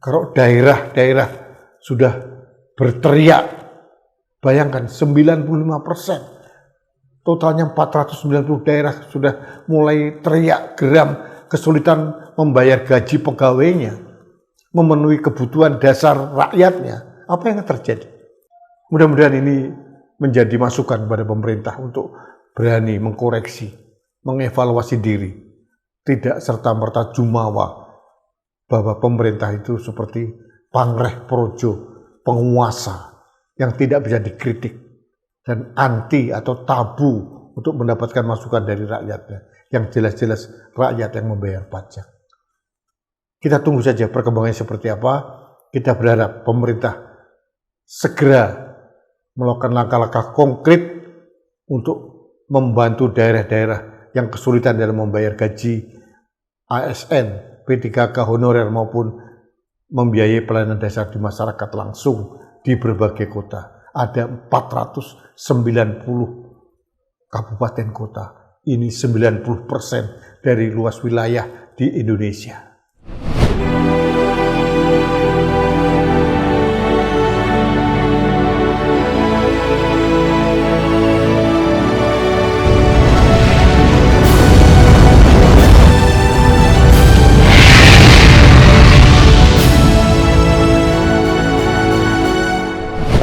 Kalau daerah-daerah sudah berteriak, bayangkan 95%, totalnya 490 daerah sudah mulai teriak geram, kesulitan membayar gaji pegawainya, memenuhi kebutuhan dasar rakyatnya. Apa yang terjadi? Mudah-mudahan ini menjadi masukan pada pemerintah untuk berani mengkoreksi, mengevaluasi diri, tidak serta-merta jumawa bahwa pemerintah itu seperti pangreh projo, penguasa yang tidak bisa dikritik dan anti atau tabu untuk mendapatkan masukan dari rakyatnya, yang jelas-jelas rakyat yang membayar pajak. Kita tunggu saja perkembangannya seperti apa. Kita berharap pemerintah segera melakukan langkah-langkah konkret untuk membantu daerah-daerah yang kesulitan dalam membayar gaji ASN, P3K honorer maupun membiayai pelayanan dasar di masyarakat langsung di berbagai kota. Ada 490 kabupaten kota. Ini 90% dari luas wilayah di Indonesia.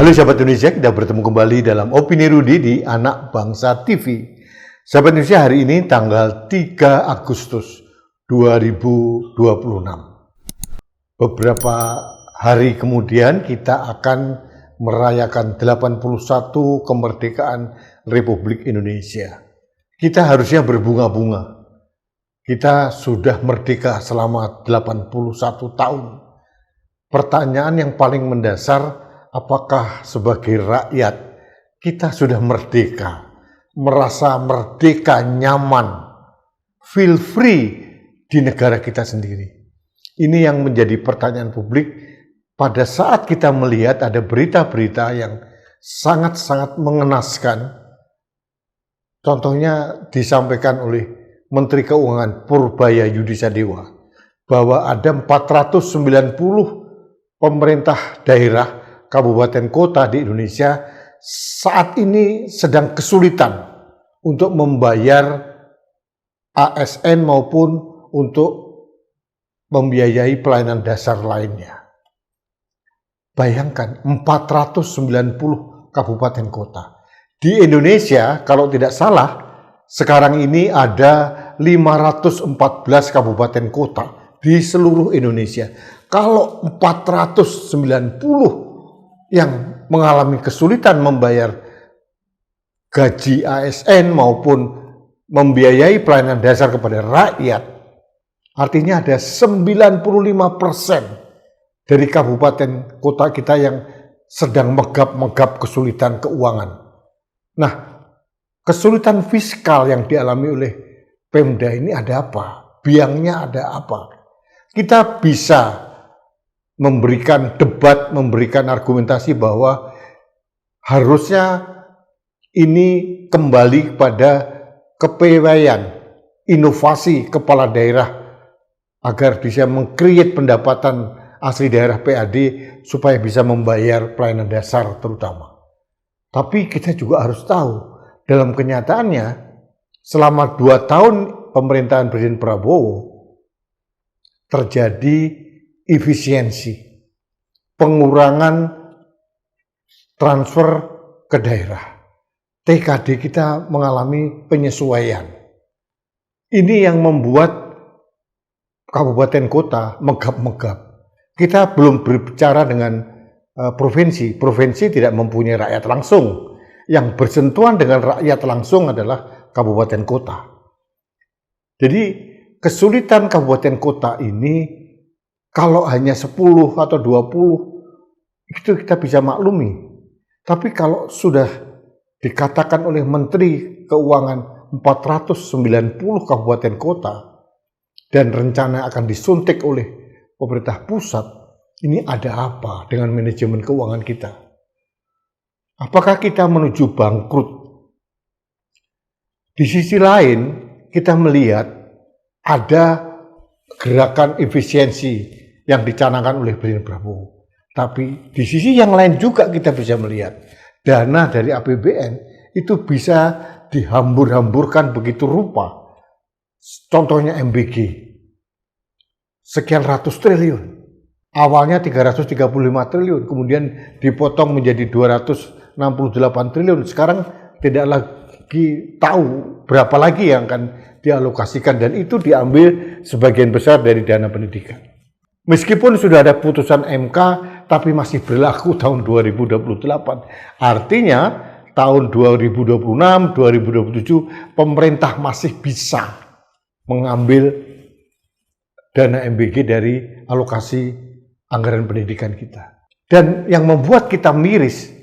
Halo sahabat Indonesia, kita bertemu kembali dalam Opini Rudi di Anak Bangsa TV. Sahabat Indonesia, hari ini tanggal 3 Agustus 2026. Beberapa hari kemudian kita akan merayakan 81 kemerdekaan Republik Indonesia. Kita harusnya berbunga-bunga. Kita sudah merdeka selama 81 tahun. Pertanyaan yang paling mendasar, apakah sebagai rakyat kita sudah merdeka, merasa merdeka, nyaman, feel free di negara kita sendiri? Ini yang menjadi pertanyaan publik pada saat kita melihat ada berita-berita yang sangat-sangat mengenaskan. Contohnya disampaikan oleh Menteri Keuangan Purbaya Yudisadewa bahwa ada 490 pemerintah daerah kabupaten kota di Indonesia saat ini sedang kesulitan untuk membayar ASN maupun untuk membiayai pelayanan dasar lainnya. Bayangkan 490 kabupaten kota. Di Indonesia kalau tidak salah sekarang ini ada 514 kabupaten kota di seluruh Indonesia. Kalau 490 yang mengalami kesulitan membayar gaji ASN maupun membiayai pelayanan dasar kepada rakyat, artinya ada 95% dari kabupaten kota kita yang sedang megap-megap kesulitan keuangan. Nah, kesulitan fiskal yang dialami oleh Pemda ini ada apa? Biangnya ada apa? Kita bisa memberikan debat, memberikan argumentasi bahwa harusnya ini kembali pada kepewaian, inovasi kepala daerah agar bisa meng-create pendapatan asli daerah PAD supaya bisa membayar pelayanan dasar terutama. Tapi kita juga harus tahu, dalam kenyataannya selama 2 tahun pemerintahan Presiden Prabowo terjadi efisiensi, pengurangan transfer ke daerah. TKD kita mengalami penyesuaian. Ini yang membuat kabupaten kota megap-megap. Kita belum berbicara dengan provinsi. Provinsi tidak mempunyai rakyat langsung. Yang bersentuhan dengan rakyat langsung adalah kabupaten kota. Jadi kesulitan kabupaten kota ini kalau hanya 10 atau 20 itu kita bisa maklumi. Tapi kalau sudah dikatakan oleh Menteri Keuangan 490 kabupaten kota dan rencana akan disuntik oleh pemerintah pusat, ini ada apa dengan manajemen keuangan kita? Apakah kita menuju bangkrut? Di sisi lain, kita melihat ada gerakan efisiensi yang dicanangkan oleh Presiden Prabowo. Tapi di sisi yang lain juga kita bisa melihat dana dari APBN itu bisa dihambur-hamburkan begitu rupa. Contohnya MBG, sekian ratus triliun. Awalnya 335 triliun, kemudian dipotong menjadi 268 triliun. Sekarang tidak lagi tahu berapa lagi yang akan dialokasikan, dan itu diambil sebagian besar dari dana pendidikan. Meskipun sudah ada putusan MK, tapi masih berlaku tahun 2028. Artinya tahun 2026, 2027 pemerintah masih bisa mengambil dana MBG dari alokasi anggaran pendidikan kita. Dan yang membuat kita miris,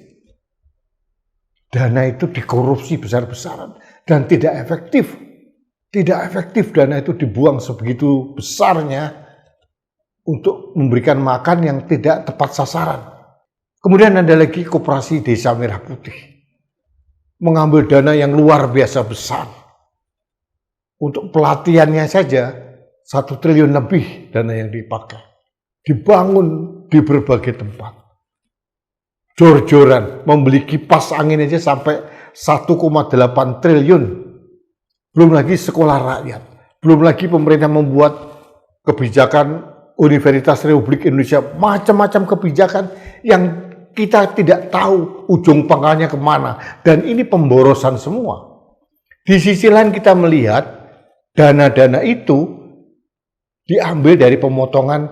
dana itu dikorupsi besar-besaran dan tidak efektif. Tidak efektif dana itu dibuang sebegitu besarnya untuk memberikan makan yang tidak tepat sasaran. Kemudian ada lagi Koperasi Desa Merah Putih, mengambil dana yang luar biasa besar. Untuk pelatihannya saja 1 triliun lebih dana yang dipakai. Dibangun di berbagai tempat. Jor-joran, membeli kipas angin aja sampai 1,8 triliun. Belum lagi sekolah rakyat. Belum lagi pemerintah membuat kebijakan Universitas Republik Indonesia, macam-macam kebijakan yang kita tidak tahu ujung pangkalnya kemana. Dan ini pemborosan semua. Di sisi lain kita melihat dana-dana itu diambil dari pemotongan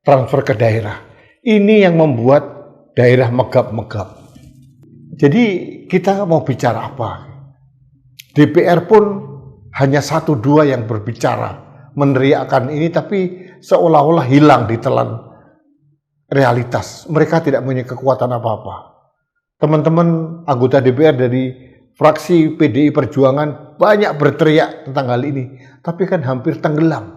transfer ke daerah. Ini yang membuat daerah megap-megap. Jadi kita mau bicara apa? DPR pun hanya 1-2 yang berbicara, meneriakkan ini, tapi seolah-olah hilang ditelan realitas. Mereka tidak punya kekuatan apa-apa. Teman-teman anggota DPR dari fraksi PDI Perjuangan banyak berteriak tentang hal ini, tapi kan hampir tenggelam.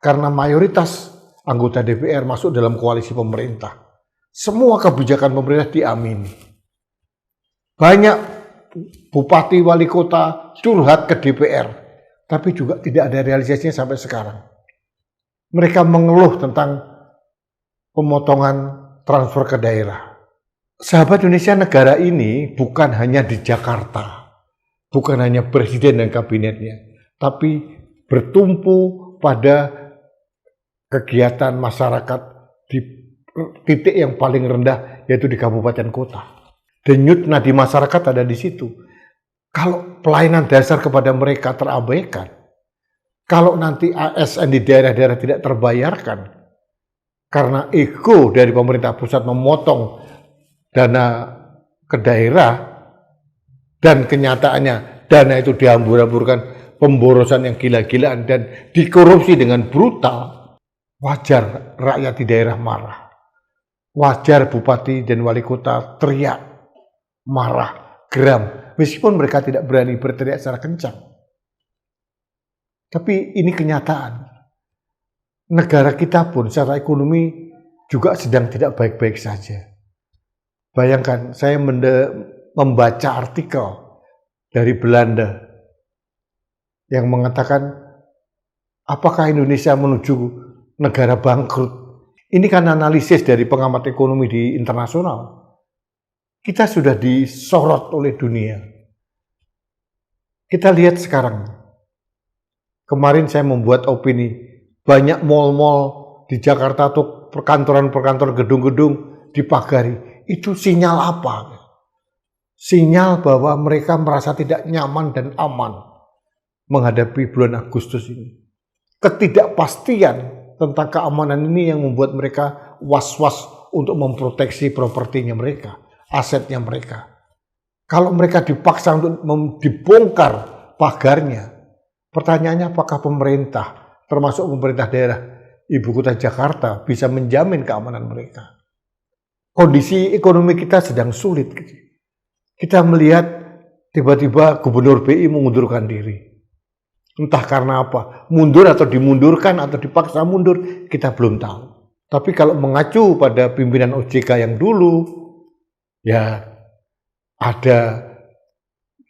Karena mayoritas anggota DPR masuk dalam koalisi pemerintah. Semua kebijakan pemerintah diamini. Banyak bupati, wali kota curhat ke DPR, tapi juga tidak ada realisasinya sampai sekarang. Mereka mengeluh tentang pemotongan transfer ke daerah. Sahabat Indonesia, negara ini bukan hanya di Jakarta, bukan hanya presiden dan kabinetnya, tapi bertumpu pada kegiatan masyarakat di titik yang paling rendah, yaitu di kabupaten kota. Denyut nadi masyarakat ada di situ. Kalau pelayanan dasar kepada mereka terabaikan, kalau nanti ASN di daerah-daerah tidak terbayarkan, karena ego dari pemerintah pusat memotong dana ke daerah, dan kenyataannya dana itu dihambur-hamburkan, pemborosan yang gila-gilaan dan dikorupsi dengan brutal, wajar rakyat di daerah marah. Wajar bupati dan wali kota teriak, marah, geram, meskipun mereka tidak berani berteriak secara kencang. Tapi ini kenyataan. Negara kita pun secara ekonomi juga sedang tidak baik-baik saja. Bayangkan, saya membaca artikel dari Belanda yang mengatakan apakah Indonesia menuju negara bangkrut. Ini kan analisis dari pengamat ekonomi di internasional. Kita sudah disorot oleh dunia. Kita lihat sekarang. Kemarin saya membuat opini, banyak mal-mal di Jakarta atau perkantoran-perkantoran, gedung-gedung dipagari. Itu sinyal apa? Sinyal bahwa mereka merasa tidak nyaman dan aman menghadapi bulan Agustus ini. Ketidakpastian tentang keamanan ini yang membuat mereka was-was untuk memproteksi propertinya mereka, asetnya mereka. Kalau mereka dipaksa untuk dibongkar pagarnya, pertanyaannya apakah pemerintah, termasuk pemerintah daerah ibu kota Jakarta, bisa menjamin keamanan mereka? Kondisi ekonomi kita sedang sulit. Kita melihat tiba-tiba Gubernur BI mengundurkan diri. Entah karena apa, mundur atau dimundurkan atau dipaksa mundur, kita belum tahu. Tapi kalau mengacu pada pimpinan OJK yang dulu, ya ada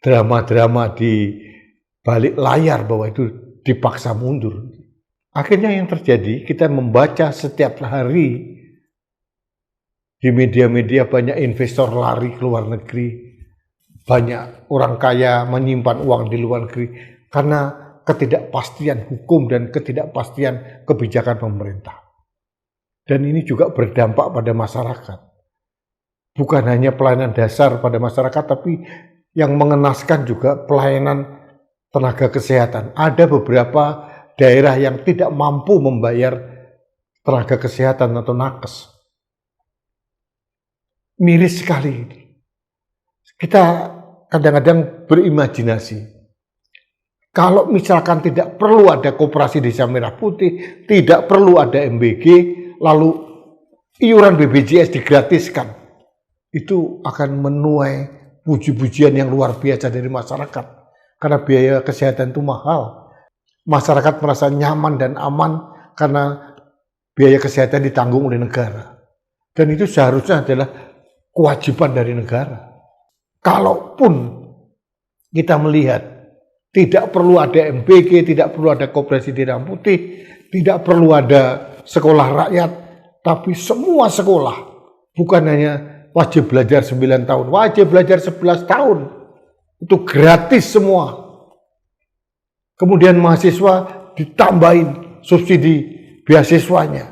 drama-drama di balik layar bahwa itu dipaksa mundur. Akhirnya yang terjadi, kita membaca setiap hari di media-media banyak investor lari ke luar negeri, banyak orang kaya menyimpan uang di luar negeri karena ketidakpastian hukum dan ketidakpastian kebijakan pemerintah. Dan ini juga berdampak pada masyarakat. Bukan hanya pelayanan dasar pada masyarakat, tapi yang mengenaskan juga pelayanan tenaga kesehatan. Ada beberapa daerah yang tidak mampu membayar tenaga kesehatan atau nakes. Miris sekali ini. Kita kadang-kadang berimajinasi. Kalau misalkan tidak perlu ada Koperasi Desa Merah Putih, tidak perlu ada MBG, lalu iuran BPJS digratiskan, itu akan menuai puji-pujian yang luar biasa dari masyarakat. Karena biaya kesehatan itu mahal. Masyarakat merasa nyaman dan aman karena biaya kesehatan ditanggung oleh negara. Dan itu seharusnya adalah kewajiban dari negara. Kalaupun kita melihat tidak perlu ada MBG, tidak perlu ada Koperasi Desa Putih, tidak perlu ada sekolah rakyat, tapi semua sekolah, bukan hanya wajib belajar 9 tahun, wajib belajar 11 tahun, itu gratis semua. Kemudian mahasiswa ditambahin subsidi beasiswanya,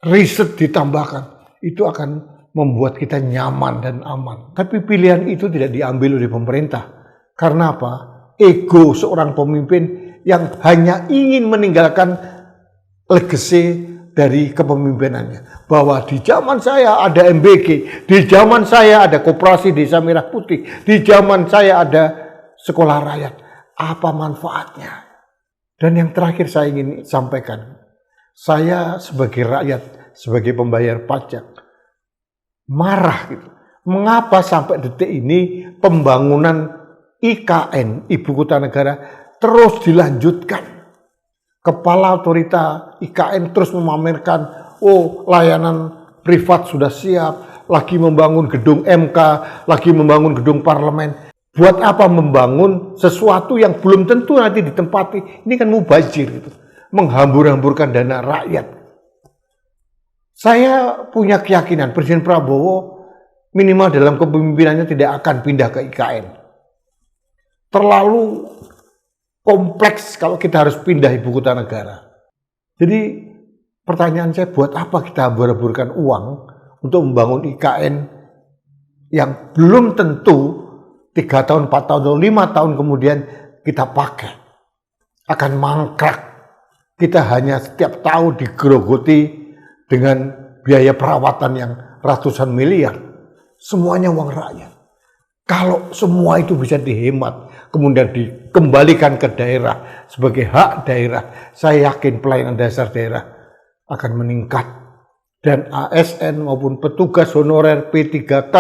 riset ditambahkan, itu akan membuat kita nyaman dan aman. Tapi pilihan itu tidak diambil oleh pemerintah. Karena apa? Ego seorang pemimpin yang hanya ingin meninggalkan legacy dari kepemimpinannya. Bahwa di zaman saya ada MBG, di zaman saya ada Koperasi Desa Merah Putih, di zaman saya ada sekolah rakyat. Apa manfaatnya? Dan yang terakhir saya ingin sampaikan, saya sebagai rakyat, sebagai pembayar pajak, marah gitu. Mengapa sampai detik ini pembangunan IKN, Ibu Kota Negara, terus dilanjutkan? Kepala otorita IKN terus memamerkan, oh layanan privat sudah siap, lagi membangun gedung MK, lagi membangun gedung parlemen. Buat apa membangun sesuatu yang belum tentu nanti ditempati? Ini kan mubazir gitu, menghambur-hamburkan dana rakyat. Saya punya keyakinan Presiden Prabowo minimal dalam kepemimpinannya tidak akan pindah ke IKN. Terlalu kompleks kalau kita harus pindah ibu kota negara. Jadi pertanyaan saya, buat apa kita hambur-hamburkan uang untuk membangun IKN yang belum tentu 3 tahun, 4 tahun, atau 5 tahun kemudian kita pakai. Akan mangkrak. Kita hanya setiap tahun digerogoti dengan biaya perawatan yang ratusan miliar. Semuanya uang rakyat. Kalau semua itu bisa dihemat, kemudian dikembalikan ke daerah sebagai hak daerah, saya yakin pelayanan dasar daerah akan meningkat. Dan ASN maupun petugas honorer P3K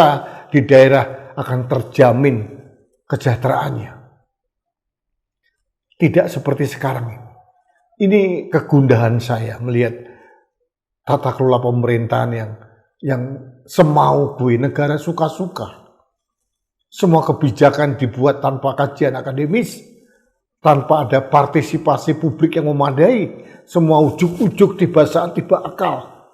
di daerah akan terjamin kesejahteraannya. Tidak seperti sekarang ini. Ini kegundahan saya melihat tata kelola pemerintahan yang semau gue, negara suka-suka. Semua kebijakan dibuat tanpa kajian akademis, tanpa ada partisipasi publik yang memadai, semua ujuk-ujuk tiba akal.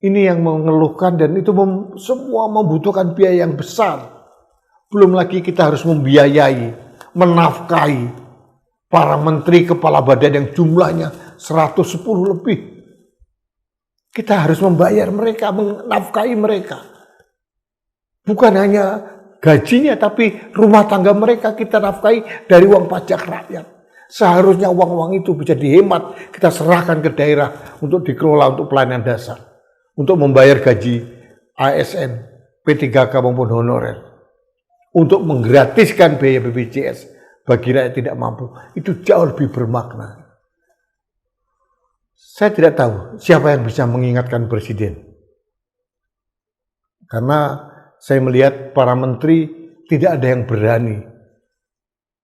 Ini yang mengeluhkan dan itu semua membutuhkan biaya yang besar. Belum lagi kita harus membiayai, menafkahi para menteri kepala badan yang jumlahnya 110 lebih. Kita harus membayar mereka, menafkahi mereka. Bukan hanya gajinya, tapi rumah tangga mereka kita nafkahi dari uang pajak rakyat. Seharusnya uang-uang itu bisa dihemat, kita serahkan ke daerah untuk dikelola untuk pelayanan dasar. Untuk membayar gaji ASN, P3K maupun honorer. Untuk menggratiskan biaya BPJS bagi rakyat tidak mampu. Itu jauh lebih bermakna. Saya tidak tahu siapa yang bisa mengingatkan Presiden. Karena saya melihat para menteri tidak ada yang berani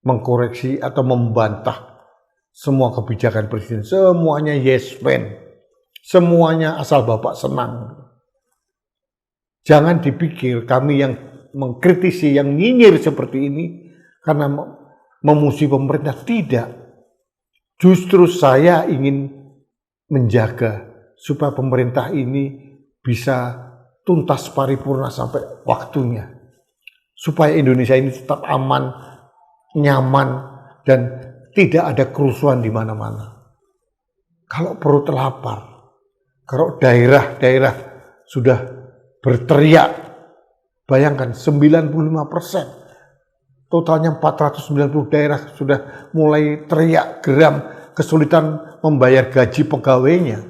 mengkoreksi atau membantah semua kebijakan Presiden. Semuanya yes man. Semuanya asal Bapak senang. Jangan dipikir kami yang mengkritisi, yang nyinyir seperti ini karena memusuhi pemerintah. Tidak. Justru saya ingin menjaga supaya pemerintah ini bisa tuntas paripurna sampai waktunya. Supaya Indonesia ini tetap aman, nyaman, dan tidak ada kerusuhan di mana-mana. Kalau perut lapar, kalau daerah-daerah sudah berteriak, bayangkan 95%. Totalnya 490 daerah sudah mulai teriak geram, kesulitan membayar gaji pegawainya,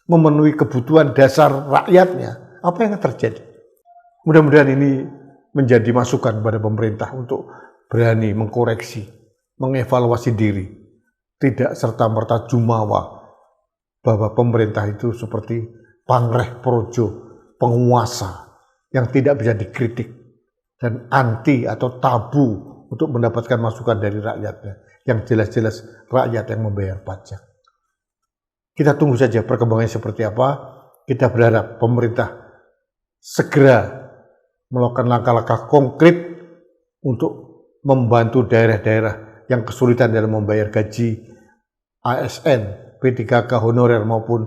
memenuhi kebutuhan dasar rakyatnya. Apa yang terjadi? Mudah-mudahan ini menjadi masukan pada pemerintah untuk berani mengkoreksi, mengevaluasi diri, tidak serta-merta jumawa bahwa pemerintah itu seperti pangreh projo, penguasa yang tidak bisa dikritik dan anti atau tabu untuk mendapatkan masukan dari rakyatnya, yang jelas-jelas rakyat yang membayar pajak. Kita tunggu saja perkembangannya seperti apa. Kita berharap pemerintah segera melakukan langkah-langkah konkret untuk membantu daerah-daerah yang kesulitan dalam membayar gaji ASN, P3K honorer maupun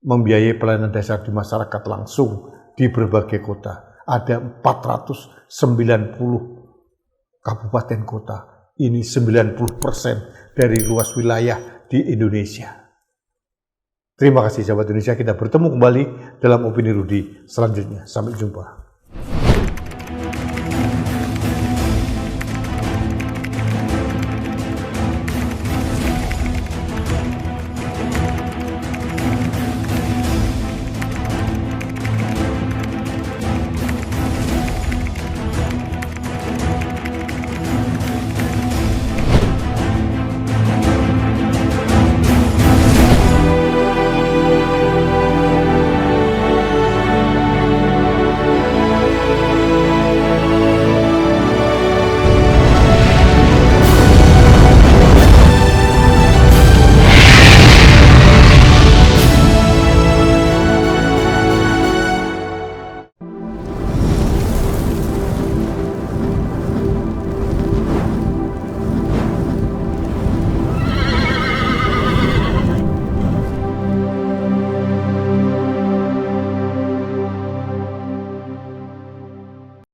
membiayai pelayanan dasar di masyarakat langsung di berbagai kota. Ada 490 kabupaten kota. Ini 90% dari luas wilayah di Indonesia. Terima kasih sahabat Indonesia, kita bertemu kembali dalam Opini Rudy selanjutnya. Sampai jumpa.